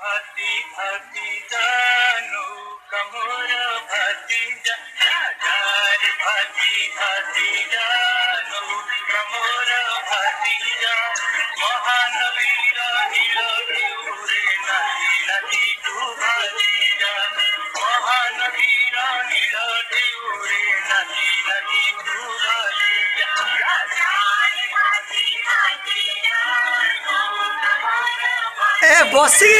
भाती भाती जानो कमोर भाती जार भाती भाती जानो कमोर भाती जा महानवीर नील देउरे नाची नाची तू भाती जा महानवीर नील देउरे नाची नाची तू भाती जा ए बसी